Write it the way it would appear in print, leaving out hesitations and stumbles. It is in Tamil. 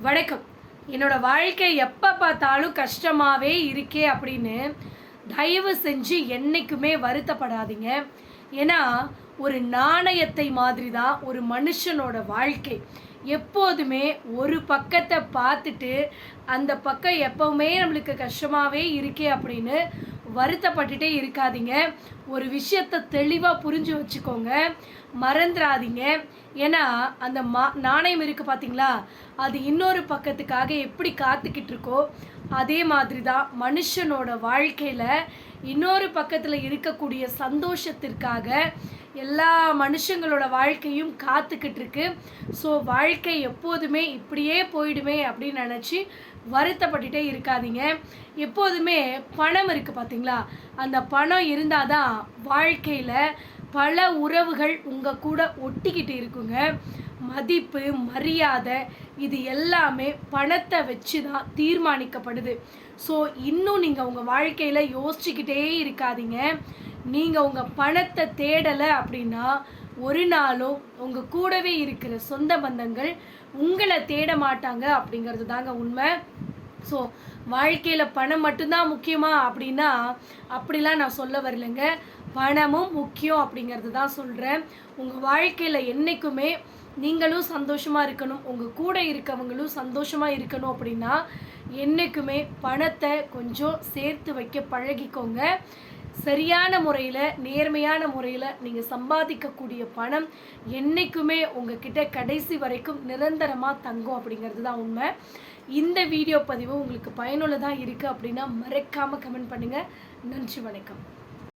வணக்கம். என்னோட வாழ்க்கை எப்போ பார்த்தாலும் கஷ்டமாகவே இருக்கே அப்படின்னு தயவு செஞ்சு என்றைக்குமே வருத்தப்படாதீங்க. ஏன்னா ஒரு நாணயத்தை மாதிரி தான் ஒரு மனுஷனோட வாழ்க்கை. எப்போதுமே ஒரு பக்கத்தை பார்த்துட்டு அந்த பக்கம் எப்போவுமே நம்மளுக்கு கஷ்டமாகவே இருக்கே அப்படின்னு வருத்தப்பட்டுட்டே இருக்காதீங்க. ஒரு விஷயத்தை தெளிவாக புரிஞ்சு வச்சுக்கோங்க, மறந்துடாதீங்க. ஏன்னா அந்த நாணயம் இருக்குது பார்த்தீங்களா, அது இன்னொரு பக்கத்துக்காக எப்படி காத்துக்கிட்டு இருக்கோ அதே மாதிரி தான் மனுஷனோட வாழ்க்கையில் இன்னொரு பக்கத்தில் இருக்கக்கூடிய சந்தோஷத்திற்காக எல்லா மனுஷங்களோட வாழ்க்கையும் காத்துக்கிட்டு இருக்கு. ஸோ வாழ்க்கை எப்போதுமே இப்படியே போயிடுமே அப்படின்னு நினச்சி வருத்தப்பட்டுட்டே இருக்காதீங்க. எப்போதுமே பணம் இருக்குது பார்த்தீங்களா, அந்த பணம் இருந்தால் தான் வாழ்க்கையில் பல உறவுகள் உங்கள் கூட ஒட்டிக்கிட்டு இருக்குங்க. மதிப்பு, மரியாதை இது எல்லாமே பணத்தை வச்சு தான் தீர்மானிக்கப்படுது. ஸோ இன்னும் நீங்கள் உங்கள் வாழ்க்கையில் யோசிச்சுக்கிட்டே இருக்காதீங்க. நீங்கள் உங்கள் பணத்தை தேடலை அப்படின்னா ஒரு நாளும் உங்கள் கூடவே இருக்கிற சொந்த பந்தங்கள் உங்களை தேட மாட்டாங்க அப்படிங்கிறது தாங்க உண்மை. ஸோ வாழ்க்கையில் பணம் மட்டும்தான் முக்கியமா அப்படின்னா அப்படிலாம் நான் சொல்ல வரலைங்க. பணமும் முக்கியம் அப்படிங்கிறது தான் சொல்கிறேன். உங்கள் வாழ்க்கையில் என்றைக்குமே நீங்களும் சந்தோஷமாக இருக்கணும், உங்கள் கூட இருக்கவங்களும் சந்தோஷமாக இருக்கணும் அப்படின்னா என்றைக்குமே பணத்தை கொஞ்சம் சேர்த்து வைக்க பழகிக்கோங்க. சரியான முறையில், நேர்மையான முறையில் நீங்கள் சம்பாதிக்கக்கூடிய பணம் என்றைக்குமே உங்ககிட்ட கடைசி வரைக்கும் நிரந்தரமாக தங்கும் அப்படிங்கிறது தான் உண்மை. இந்த வீடியோ பதிவு உங்களுக்கு பயனுள்ளதாக இருக்குது அப்படின்னா மறக்காமல் கமெண்ட் பண்ணுங்கள். நன்றி, வணக்கம்.